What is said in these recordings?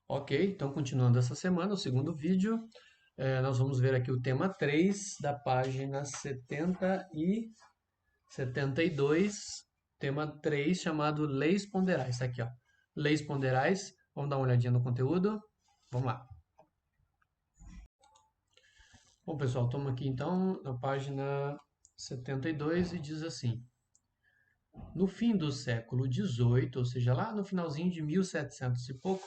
Ok, então continuando essa semana, o segundo vídeo, nós vamos ver aqui o tema 3 da página 72, tema 3 chamado Leis Ponderais. Está aqui, ó. Leis Ponderais, vamos dar uma olhadinha no conteúdo? Vamos lá. Bom, pessoal, estamos aqui então na página 72 e diz assim: no fim do século XVIII, ou seja, lá no finalzinho de 1700 e pouco,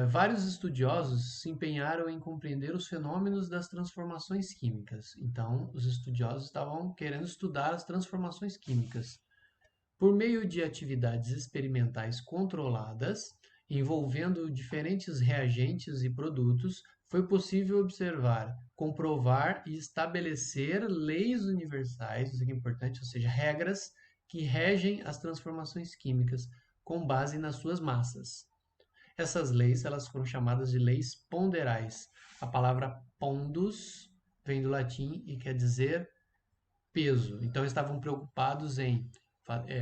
vários estudiosos se empenharam em compreender os fenômenos das transformações químicas. Então, os estudiosos estavam querendo estudar as transformações químicas. Por meio de atividades experimentais controladas, envolvendo diferentes reagentes e produtos, foi possível observar, comprovar e estabelecer leis universais, isso aqui é importante, ou seja, regras que regem as transformações químicas com base nas suas massas. Essas leis elas foram chamadas de leis ponderais. A palavra pondus vem do latim e quer dizer peso. Então, estavam preocupados em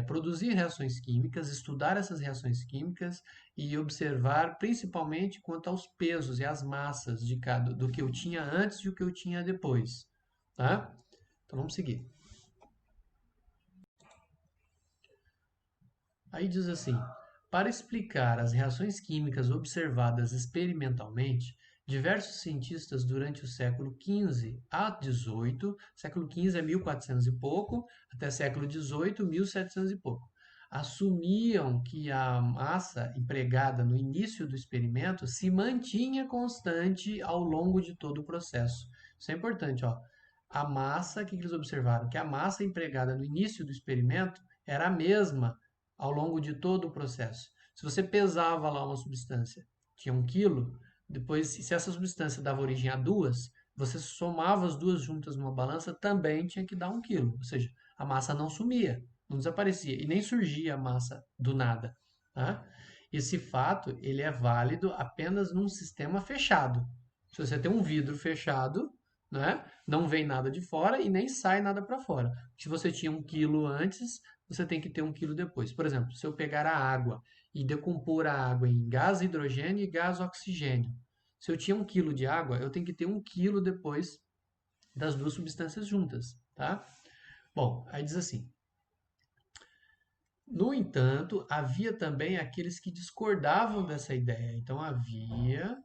produzir reações químicas, estudar essas reações químicas e observar principalmente quanto aos pesos e às massas de cada, do que eu tinha antes e o que eu tinha depois. Tá? Então, vamos seguir. Aí diz assim: para explicar as reações químicas observadas experimentalmente, diversos cientistas durante o século XV a XVIII, século XV é 1400 e pouco, até século XVIII, 1700 e pouco, assumiam que a massa empregada no início do experimento se mantinha constante ao longo de todo o processo. Isso é importante, ó. A massa, o que eles observaram? Que a massa empregada no início do experimento era a mesma ao longo de todo o processo. Se você pesava lá uma substância, tinha 1 quilo, depois, se essa substância dava origem a duas, você somava as duas juntas numa balança, também tinha que dar 1 quilo. Ou seja, a massa não sumia, não desaparecia e nem surgia a massa do nada. Tá? Esse fato ele é válido apenas num sistema fechado. Se você tem um vidro fechado, né, não vem nada de fora e nem sai nada para fora. Se você tinha 1 quilo antes, você tem que ter 1 quilo depois. Por exemplo, se eu pegar a água e decompor a água em gás hidrogênio e gás oxigênio, se eu tinha 1 quilo de água, eu tenho que ter 1 quilo depois das duas substâncias juntas, tá? Bom, aí diz assim: no entanto, havia também aqueles que discordavam dessa ideia. Então havia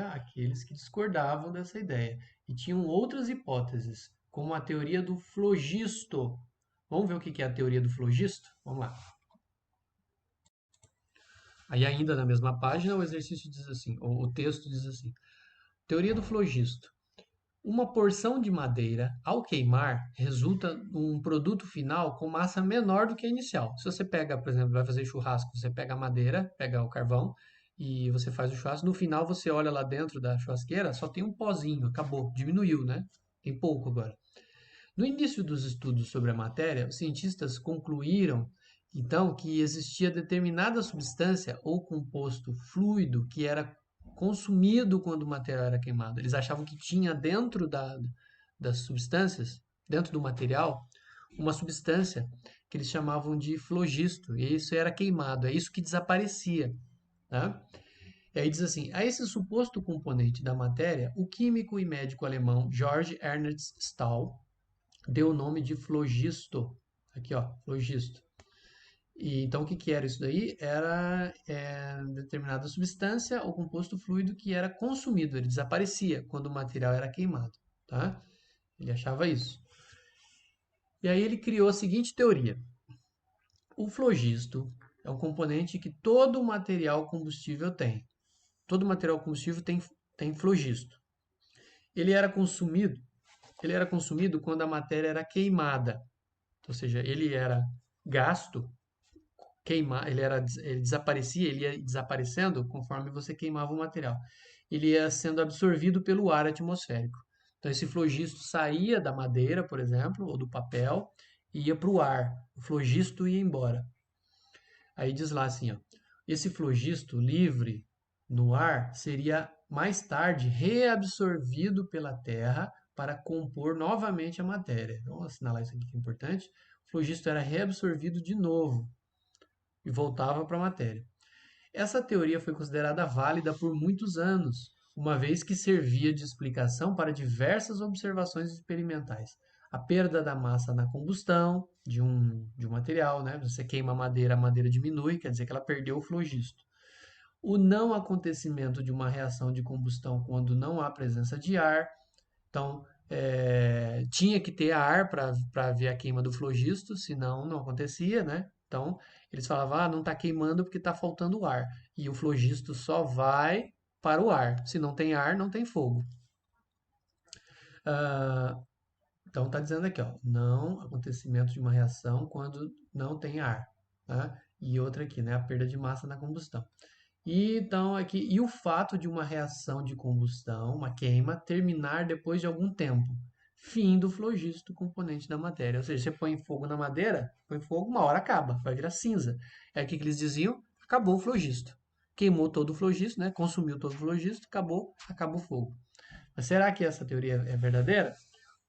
aqueles que discordavam dessa ideia e tinham outras hipóteses, como a teoria do flogisto. Vamos ver o que é a teoria do flogisto? Vamos lá. Aí ainda na mesma página o exercício diz assim, ou o texto diz assim: teoria do flogisto. Uma porção de madeira, ao queimar, resulta um produto final com massa menor do que a inicial. Se você pega, por exemplo, vai fazer churrasco, você pega a madeira, pega o carvão e você faz o churrasco. No final você olha lá dentro da churrasqueira, só tem um pozinho, acabou, diminuiu, né? Tem pouco agora. No início dos estudos sobre a matéria, os cientistas concluíram então que existia determinada substância ou composto fluido que era consumido quando o material era queimado. Eles achavam que tinha dentro das substâncias, dentro do material, uma substância que eles chamavam de flogisto, e isso era queimado, é isso que desaparecia. Tá? E aí diz assim: a esse suposto componente da matéria, o químico e médico alemão Georg Ernst Stahl deu o nome de flogisto. Aqui, ó, flogisto. E, então, o que, que era isso daí? Era determinada substância ou composto fluido que era consumido, ele desaparecia quando o material era queimado. Tá? Ele achava isso. E aí ele criou a seguinte teoria. O flogisto é um componente que todo material combustível tem. Todo material combustível tem flogisto. Ele era consumido, ele era consumido quando a matéria era queimada. Ou seja, ele era gasto, ele desaparecia, ele ia desaparecendo conforme você queimava o material. Ele ia sendo absorvido pelo ar atmosférico. Então esse flogisto saía da madeira, por exemplo, ou do papel, e ia para o ar. O flogisto ia embora. Aí diz lá assim, ó, esse flogisto livre no ar seria mais tarde reabsorvido pela Terra para compor novamente a matéria. Vamos assinalar isso aqui que é importante. O flogisto era reabsorvido de novo e voltava para a matéria. Essa teoria foi considerada válida por muitos anos, uma vez que servia de explicação para diversas observações experimentais. A perda da massa na combustão de um material, né? Você queima a madeira diminui, quer dizer que ela perdeu o flogisto. O não acontecimento de uma reação de combustão quando não há presença de ar. Então, tinha que ter ar para ver a queima do flogisto, senão não acontecia, né? Então, eles falavam, não está queimando porque está faltando ar. E o flogisto só vai para o ar. Se não tem ar, não tem fogo. Ah, então, está dizendo aqui, ó, não acontecimento de uma reação quando não tem ar. Tá? E outra aqui, né? A perda de massa na combustão. E então aqui, e o fato de uma reação de combustão, uma queima, terminar depois de algum tempo. Fim do flogisto componente da matéria. Ou seja, você põe fogo na madeira, põe fogo, uma hora acaba, vai virar cinza. É aqui que eles diziam, acabou o flogisto. Queimou todo o flogisto, né? Consumiu todo o flogisto, acabou o fogo. Mas será que essa teoria é verdadeira?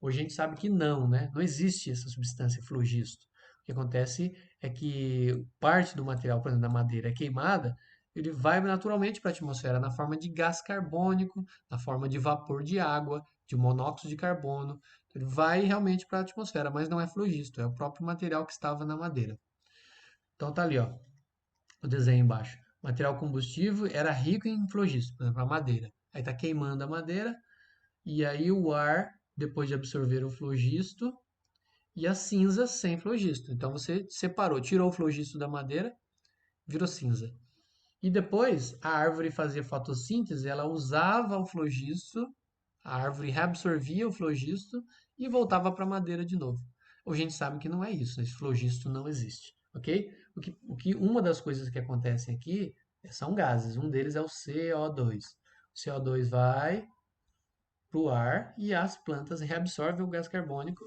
Hoje a gente sabe que não, né? Não existe essa substância flogisto. O que acontece é que parte do material, por exemplo, da madeira é queimada, ele vai naturalmente para a atmosfera na forma de gás carbônico, na forma de vapor de água, de monóxido de carbono. Ele vai realmente para a atmosfera, mas não é flogisto, é o próprio material que estava na madeira. Então tá ali, ó, o desenho embaixo. O material combustível era rico em flogisto, por exemplo, a madeira. Aí está queimando a madeira, e aí o ar, depois de absorver o flogisto, e a cinza sem flogisto. Então você separou, tirou o flogisto da madeira, virou cinza. E depois a árvore fazia fotossíntese, ela usava o flogisto, a árvore reabsorvia o flogisto e voltava para a madeira de novo. Hoje a gente sabe que não é isso, esse flogisto não existe, ok? Uma das coisas que acontecem aqui são gases, um deles é o CO2. O CO2 vai para o ar e as plantas reabsorvem o gás carbônico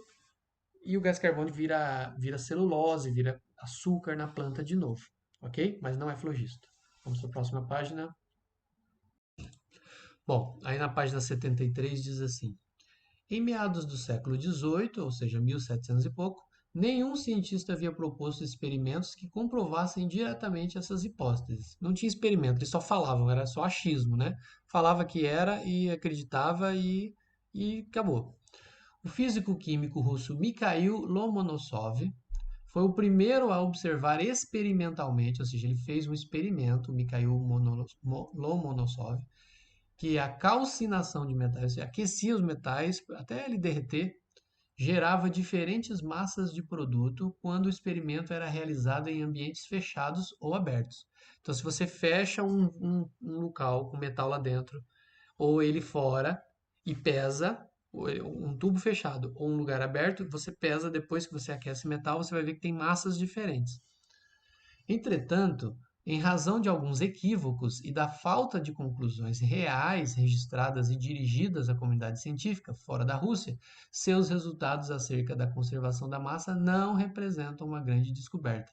e o gás carbônico vira celulose, vira açúcar na planta de novo, ok? Mas não é flogisto. Vamos para a próxima página. Bom, aí na página 73 diz assim: em meados do século XVIII, ou seja, 1700 e pouco, nenhum cientista havia proposto experimentos que comprovassem diretamente essas hipóteses. Não tinha experimento, eles só falavam, era só achismo, né? Falava que era e acreditava e acabou. O físico-químico russo Mikhail Lomonosov foi o primeiro a observar experimentalmente, ou seja, ele fez um experimento, Mikhail Lomonosov, que a calcinação de metais, aquecia os metais até ele derreter, gerava diferentes massas de produto quando o experimento era realizado em ambientes fechados ou abertos. Então, se você fecha um local com metal lá dentro, ou ele fora e pesa, um tubo fechado ou um lugar aberto, você pesa depois que você aquece metal, você vai ver que tem massas diferentes. Entretanto, em razão de alguns equívocos e da falta de conclusões reais registradas e dirigidas à comunidade científica fora da Rússia, seus resultados acerca da conservação da massa não representam uma grande descoberta.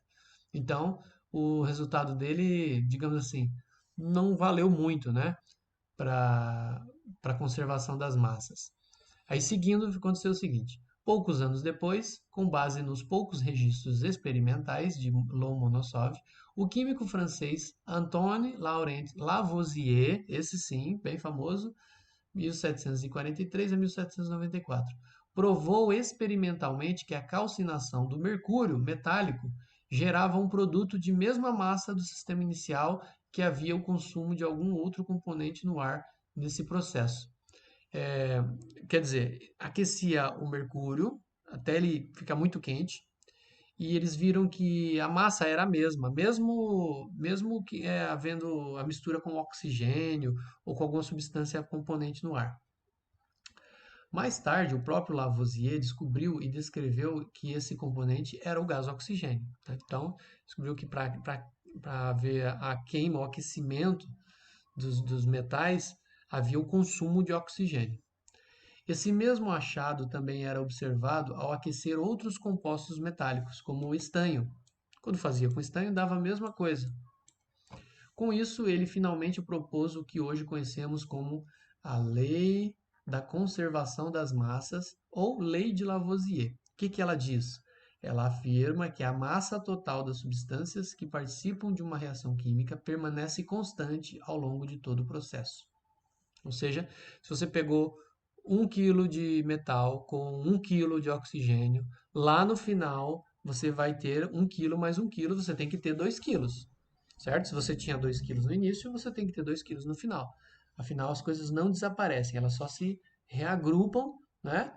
Então, o resultado dele, digamos assim, não valeu muito, né, para a conservação das massas. Aí, seguindo, aconteceu o seguinte: poucos anos depois, com base nos poucos registros experimentais de Lomonosov, o químico francês Antoine Laurent Lavoisier, esse sim, bem famoso, 1743 a 1794, provou experimentalmente que a calcinação do mercúrio metálico gerava um produto de mesma massa do sistema inicial que havia o consumo de algum outro componente no ar nesse processo. É, quer dizer, aquecia o mercúrio até ele ficar muito quente e eles viram que a massa era a mesma, mesmo que havendo a mistura com oxigênio ou com alguma substância componente no ar. Mais tarde, o próprio Lavoisier descobriu e descreveu que esse componente era o gás oxigênio. Tá? Então, descobriu que para ver a queima, o aquecimento dos metais, havia o consumo de oxigênio. Esse mesmo achado também era observado ao aquecer outros compostos metálicos, como o estanho. Quando fazia com estanho, dava a mesma coisa. Com isso, ele finalmente propôs o que hoje conhecemos como a Lei da Conservação das Massas ou Lei de Lavoisier. O que ela diz? Ela afirma que a massa total das substâncias que participam de uma reação química permanece constante ao longo de todo o processo. Ou seja, se você pegou 1 quilo de metal com 1 quilo de oxigênio, lá no final você vai ter 1 quilo mais 1 quilo, você tem que ter 2 quilos, certo? Se você tinha 2 quilos no início, você tem que ter 2 quilos no final. Afinal, as coisas não desaparecem, elas só se reagrupam, né?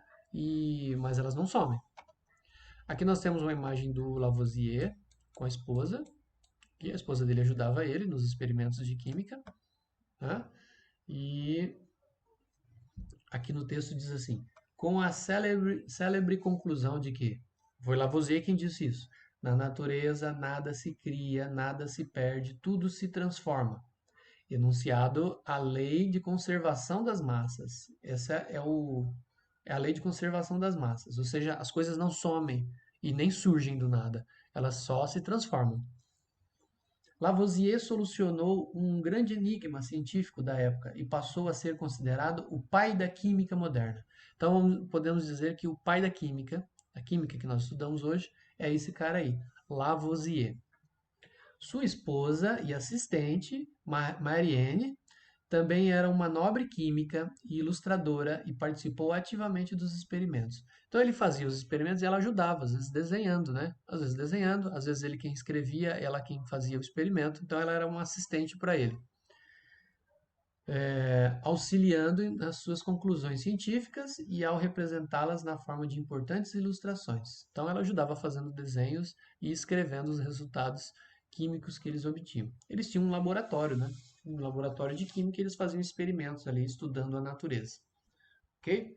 Mas elas não somem. Aqui nós temos uma imagem do Lavoisier com a esposa, e a esposa dele ajudava ele nos experimentos de química, né? E aqui no texto diz assim: com a célebre conclusão de que, foi Lavoisier quem disse isso, na natureza nada se cria, nada se perde, tudo se transforma. Enunciado a lei de conservação das massas. Essa é a lei de conservação das massas, ou seja, as coisas não somem e nem surgem do nada, elas só se transformam. Lavoisier solucionou um grande enigma científico da época e passou a ser considerado o pai da química moderna. Então, podemos dizer que o pai da química, a química que nós estudamos hoje, é esse cara aí, Lavoisier. Sua esposa e assistente, Marianne, também era uma nobre química e ilustradora e participou ativamente dos experimentos. Então ele fazia os experimentos e ela ajudava, às vezes desenhando, né? Às vezes ele quem escrevia, ela quem fazia o experimento. Então ela era uma assistente para ele, auxiliando nas suas conclusões científicas e ao representá-las na forma de importantes ilustrações. Então ela ajudava fazendo desenhos e escrevendo os resultados químicos que eles obtinham. Eles tinham um laboratório, né? Um laboratório de química, eles faziam experimentos ali estudando a natureza, ok?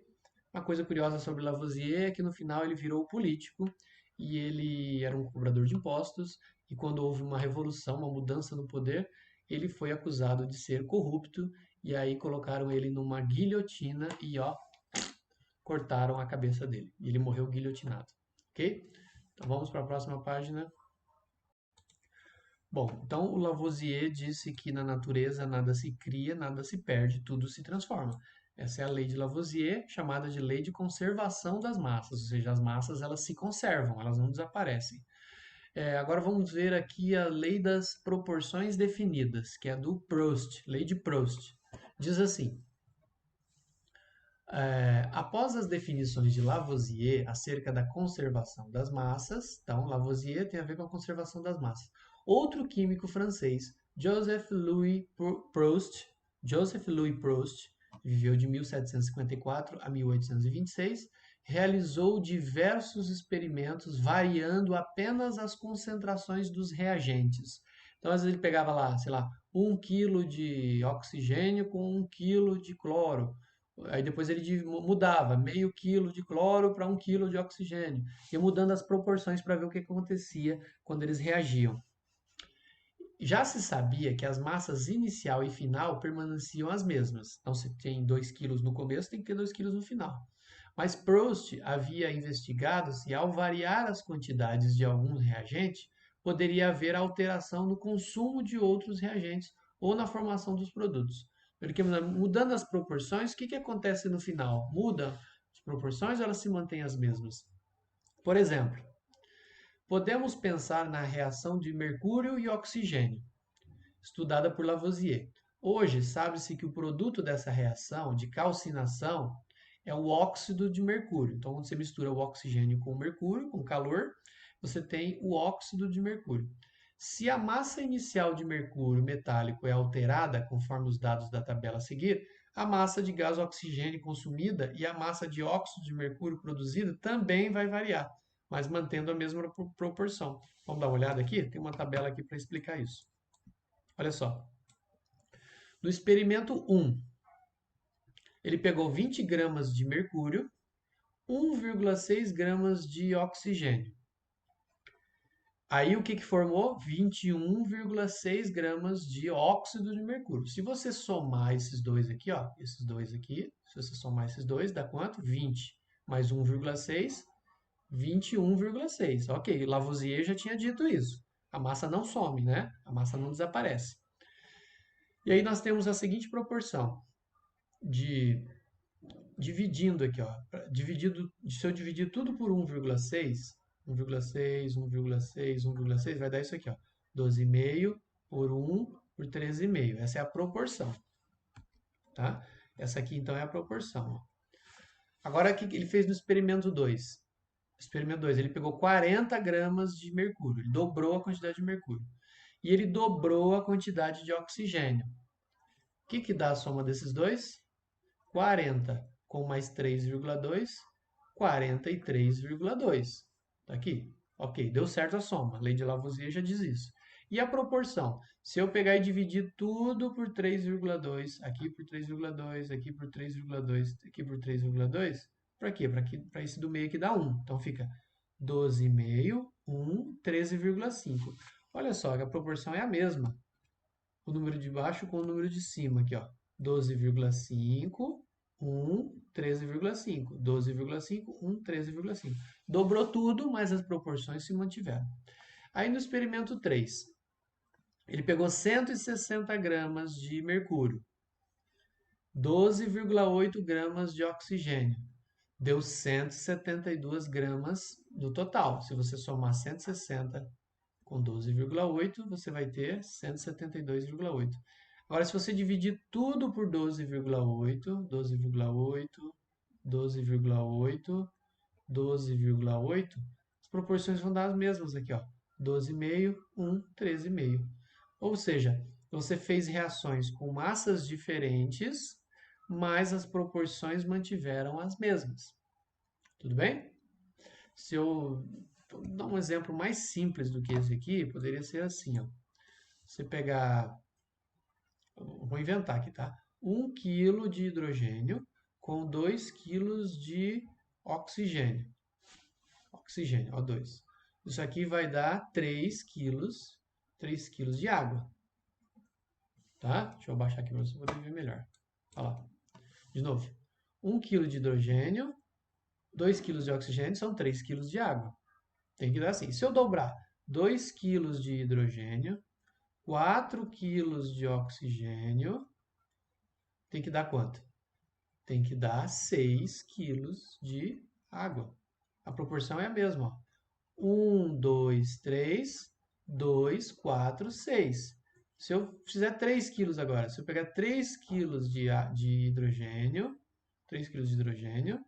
Uma coisa curiosa sobre Lavoisier é que no final ele virou político e ele era um cobrador de impostos e quando houve uma revolução, uma mudança no poder, ele foi acusado de ser corrupto e aí colocaram ele numa guilhotina e ó, cortaram a cabeça dele. E ele morreu guilhotinado, ok? Então vamos para a próxima página. Bom, então o Lavoisier disse que na natureza nada se cria, nada se perde, tudo se transforma. Essa é a lei de Lavoisier, chamada de lei de conservação das massas, ou seja, as massas elas se conservam, elas não desaparecem. Agora vamos ver aqui a lei das proporções definidas, que é do Proust, lei de Proust. Diz assim: após as definições de Lavoisier acerca da conservação das massas, então Lavoisier tem a ver com a conservação das massas. Outro químico francês, Joseph Louis Proust, viveu de 1754 a 1826, realizou diversos experimentos variando apenas as concentrações dos reagentes. Então, às vezes ele pegava lá, sei lá, 1 quilo de oxigênio com 1 quilo de cloro. Aí depois ele mudava meio quilo de cloro para 1 quilo de oxigênio. Ia mudando as proporções para ver o que acontecia quando eles reagiam. Já se sabia que as massas inicial e final permaneciam as mesmas. Então, se tem 2 quilos no começo, tem que ter 2 quilos no final. Mas Proust havia investigado se, ao variar as quantidades de alguns reagentes, poderia haver alteração no consumo de outros reagentes ou na formação dos produtos. Porque mudando as proporções, o que acontece no final? Muda as proporções ou elas se mantêm as mesmas? Por exemplo, podemos pensar na reação de mercúrio e oxigênio, estudada por Lavoisier. Hoje, sabe-se que o produto dessa reação de calcinação é o óxido de mercúrio. Então, quando você mistura o oxigênio com o mercúrio, com calor, você tem o óxido de mercúrio. Se a massa inicial de mercúrio metálico é alterada, conforme os dados da tabela a seguir, a massa de gás oxigênio consumida e a massa de óxido de mercúrio produzida também vai variar, mas mantendo a mesma proporção. Vamos dar uma olhada aqui? Tem uma tabela aqui para explicar isso. Olha só. No experimento 1, ele pegou 20 gramas de mercúrio, 1,6 gramas de oxigênio. Aí o que formou? 21,6 gramas de óxido de mercúrio. Se você somar esses dois aqui, ó, esses dois aqui, se você somar esses dois, dá quanto? 20 mais 1,6, 21,6. Ok, Lavoisier já tinha dito isso. A massa não some, né? A massa não desaparece. E aí nós temos a seguinte proporção dividindo aqui, ó, se eu dividir tudo por 1,6, 1,6, 1,6, 1,6, vai dar isso aqui, ó. 12,5 por 1 por 13,5. Essa é a proporção, tá? Essa aqui, então, é a proporção, ó. Agora, o que ele fez no experimento 2? Experimento 2, ele pegou 40 gramas de mercúrio, ele dobrou a quantidade de mercúrio. E ele dobrou a quantidade de oxigênio. O que dá a soma desses dois? 40 com mais 3,2, 43,2. Tá aqui. Ok, deu certo a soma. A lei de Lavoisier já diz isso. E a proporção? Se eu pegar e dividir tudo por 3,2, aqui por 3,2, aqui por 3,2, aqui por 3,2, para quê? Para esse do meio aqui dá 1. Então fica 12,5, 1, 13,5. Olha só, a proporção é a mesma. O número de baixo com o número de cima aqui, ó. 12,5, 1, 13,5. 12,5, 1, 13,5. Dobrou tudo, mas as proporções se mantiveram. Aí no experimento 3, ele pegou 160 gramas de mercúrio, 12,8 gramas de oxigênio. Deu 172 gramas no total. Se você somar 160 com 12,8, você vai ter 172,8. Agora, se você dividir tudo por 12,8, 12,8, 12,8, 12,8, as proporções vão dar as mesmas aqui, ó. 12,5, 1, 13,5. Ou seja, você fez reações com massas diferentes, mas as proporções mantiveram as mesmas. Tudo bem? Se eu dar um exemplo mais simples do que esse aqui, poderia ser assim, ó. Você pegar, vou inventar aqui, tá? 1 kg de hidrogênio com 2 kg de oxigênio. Oxigênio, O2. Isso aqui vai dar 3 kg de água. Tá? Deixa eu abaixar aqui para você poder ver melhor. Olha lá. De novo. 1 kg de hidrogênio, 2 kg de oxigênio são 3 kg de água. Tem que dar assim. Se eu dobrar 2 kg de hidrogênio, 4 kg de oxigênio, tem que dar quanto? Tem que dar 6 kg de água. A proporção é a mesma. Ó. 1, 2, 3, 2, 4, 6. Se eu fizer 3 quilos agora, se eu pegar 3 quilos de hidrogênio, 3 quilos de hidrogênio,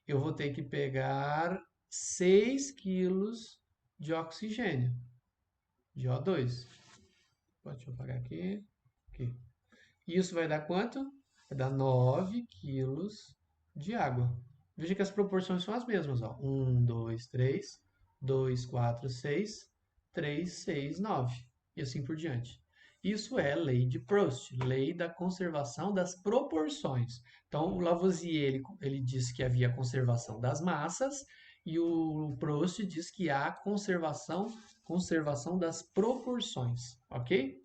eu vou ter que pegar 6 quilos de oxigênio, de O2. Deixa eu apagar aqui. Isso vai dar quanto? Vai dar 9 quilos de água. Veja que as proporções são as mesmas. Ó. 1, 2, 3, 2, 4, 6, 3, 6, 9. E assim por diante. Isso é lei de Proust, lei da conservação das proporções. Então, o Lavoisier ele disse que havia conservação das massas e o Proust diz que há conservação das proporções, ok?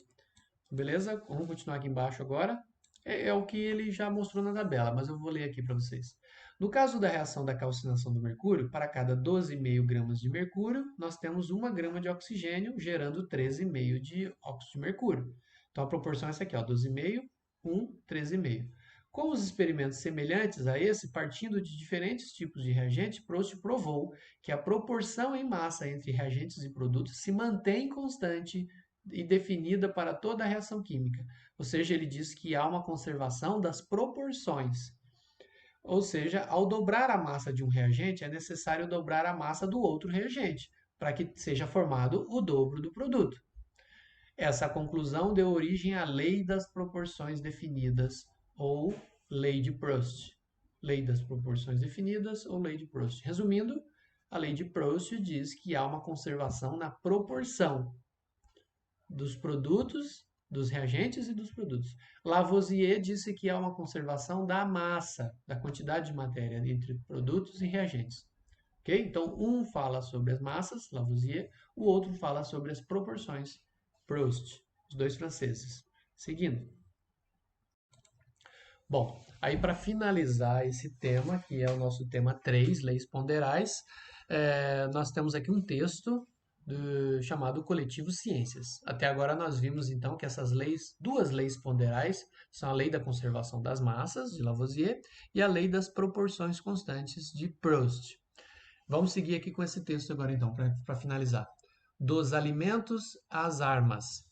Beleza? Vamos continuar aqui embaixo agora. É o que ele já mostrou na tabela, mas eu vou ler aqui para vocês. No caso da reação da calcinação do mercúrio, para cada 12,5 gramas de mercúrio, nós temos 1 grama de oxigênio, gerando 13,5 de óxido de mercúrio. Então, a proporção é essa aqui, ó, 12,5, 1, 13,5. Com os experimentos semelhantes a esse, partindo de diferentes tipos de reagente, Proust provou que a proporção em massa entre reagentes e produtos se mantém constante e definida para toda a reação química. Ou seja, ele diz que há uma conservação das proporções. Ou seja, ao dobrar a massa de um reagente, é necessário dobrar a massa do outro reagente, para que seja formado o dobro do produto. Essa conclusão deu origem à lei das proporções definidas, ou lei de Proust. Lei das proporções definidas, ou lei de Proust. Resumindo, a lei de Proust diz que há uma conservação na proporção dos produtos, dos reagentes e dos produtos. Lavoisier disse que há uma conservação da massa, da quantidade de matéria entre produtos e reagentes. Okay? Então, um fala sobre as massas, Lavoisier, o outro fala sobre as proporções, Proust, os dois franceses. Seguindo. Bom, aí para finalizar esse tema, que é o nosso tema 3, leis ponderais, nós temos aqui um texto chamado Coletivo Ciências. Até agora nós vimos então que essas leis, duas leis ponderais, são a lei da conservação das massas, de Lavoisier, e a lei das proporções constantes, de Proust. Vamos seguir aqui com esse texto agora, então, para finalizar. Dos alimentos às armas.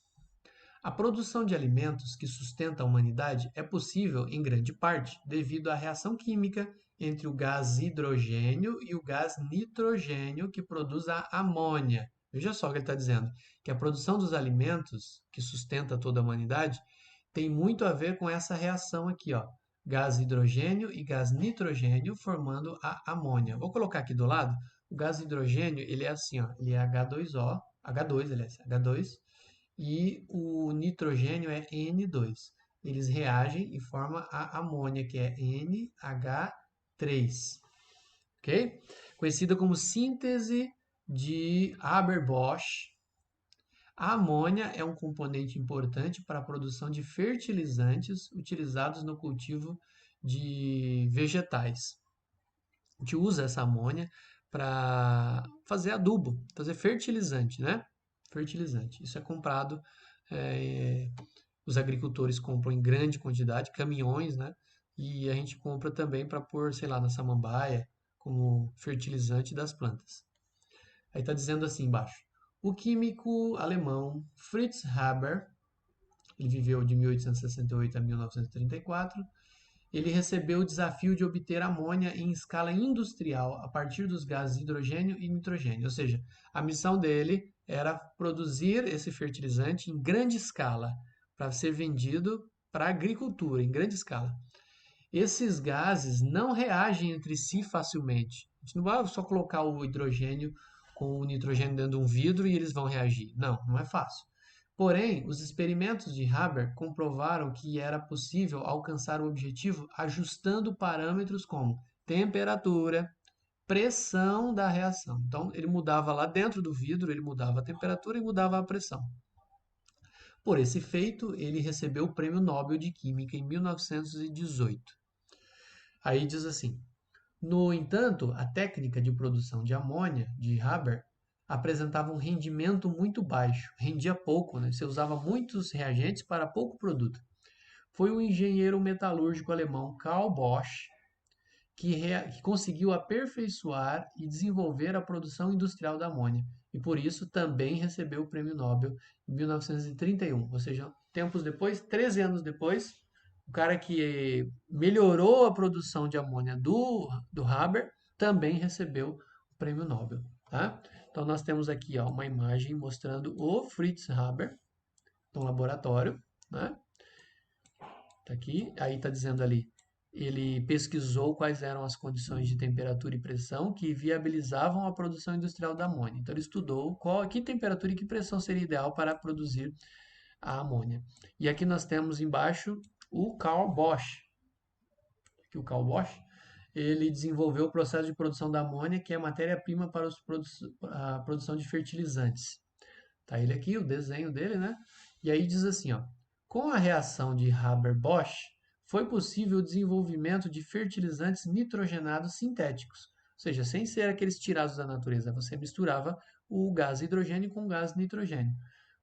A produção de alimentos que sustenta a humanidade é possível, em grande parte, devido à reação química entre o gás hidrogênio e o gás nitrogênio que produz a amônia. Veja só o que ele está dizendo, que a produção dos alimentos que sustenta toda a humanidade tem muito a ver com essa reação aqui, ó. Gás hidrogênio e gás nitrogênio formando a amônia. Vou colocar aqui do lado. O gás hidrogênio, ele é assim, ó, ele é H2O, H2, aliás, H2, e o nitrogênio é N2. Eles reagem e formam a amônia, que é NH3, ok? Conhecida como síntese de Haber-Bosch. A amônia é um componente importante para a produção de fertilizantes utilizados no cultivo de vegetais. A gente usa essa amônia para fazer adubo, fazer fertilizante, né? Fertilizante. Isso é comprado, é, os agricultores compram em grande quantidade, caminhões, né? E a gente compra também para pôr, sei lá, na samambaia, como fertilizante das plantas. Aí está dizendo assim embaixo. O químico alemão Fritz Haber, ele viveu de 1868 a 1934, ele recebeu o desafio de obter amônia em escala industrial a partir dos gases hidrogênio e nitrogênio. Ou seja, a missão dele era produzir esse fertilizante em grande escala para ser vendido para a agricultura em grande escala. Esses gases não reagem entre si facilmente. A gente não vai só colocar o hidrogênio com o nitrogênio dentro de um vidro e eles vão reagir. Não, não é fácil. Porém, os experimentos de Haber comprovaram que era possível alcançar o objetivo ajustando parâmetros como temperatura, pressão da reação. Então, ele mudava lá dentro do vidro, ele mudava a temperatura e mudava a pressão. Por esse feito, ele recebeu o Prêmio Nobel de Química em 1918. Aí diz assim: no entanto, a técnica de produção de amônia de Haber apresentava um rendimento muito baixo, rendia pouco, né? Você usava muitos reagentes para pouco produto. Foi o engenheiro metalúrgico alemão Karl Bosch que conseguiu aperfeiçoar e desenvolver a produção industrial da amônia, e por isso também recebeu o Prêmio Nobel em 1931, ou seja, tempos depois, 13 anos depois, o cara que melhorou a produção de amônia do Haber também recebeu o Prêmio Nobel. Tá? Então nós temos aqui ó, uma imagem mostrando o Fritz Haber no laboratório. Né? Tá aqui, aí está dizendo ali, ele pesquisou quais eram as condições de temperatura e pressão que viabilizavam a produção industrial da amônia. Então ele estudou que temperatura e que pressão seria ideal para produzir a amônia. E aqui nós temos embaixo o Karl Bosch. Aqui o Karl Bosch, ele desenvolveu o processo de produção da amônia, que é a matéria-prima para a produção de fertilizantes. Tá ele aqui, o desenho dele, né? E aí diz assim, ó, com a reação de Haber-Bosch, foi possível o desenvolvimento de fertilizantes nitrogenados sintéticos, ou seja, sem ser aqueles tirados da natureza, você misturava o gás hidrogênio com o gás nitrogênio.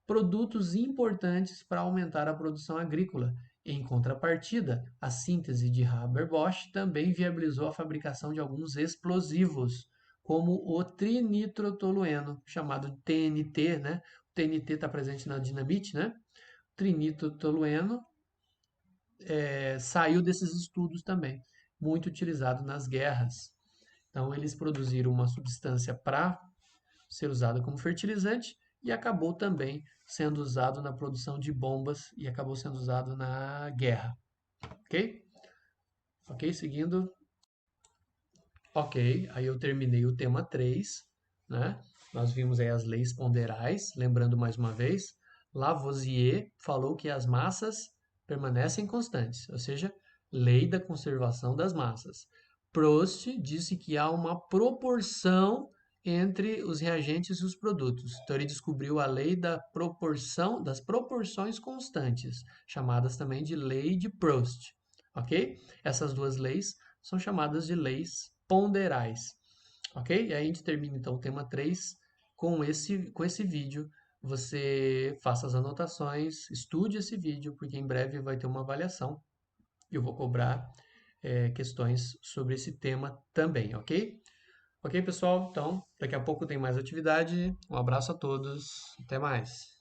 Produtos importantes para aumentar a produção agrícola. Em contrapartida, a síntese de Haber-Bosch também viabilizou a fabricação de alguns explosivos, como o trinitrotolueno, chamado de TNT, né? O TNT está presente na dinamite, né? O trinitrotolueno saiu desses estudos também, muito utilizado nas guerras. Então, eles produziram uma substância para ser usada como fertilizante e acabou também sendo usado na produção de bombas e acabou sendo usado na guerra. Ok? Ok, seguindo. Ok, aí eu terminei o tema 3, né? Nós vimos aí as leis ponderais, lembrando mais uma vez, Lavoisier falou que as massas permanecem constantes, ou seja, lei da conservação das massas. Proust disse que há uma proporção entre os reagentes e os produtos. Então ele descobriu a lei da proporção, das proporções constantes, chamadas também de lei de Proust, ok? Essas duas leis são chamadas de leis ponderais, ok? E aí a gente termina então o tema 3 com esse vídeo. Você faça as anotações, estude esse vídeo, porque em breve vai ter uma avaliação e eu vou cobrar questões sobre esse tema também, ok? Ok, pessoal? Então, daqui a pouco tem mais atividade. Um abraço a todos. Até mais.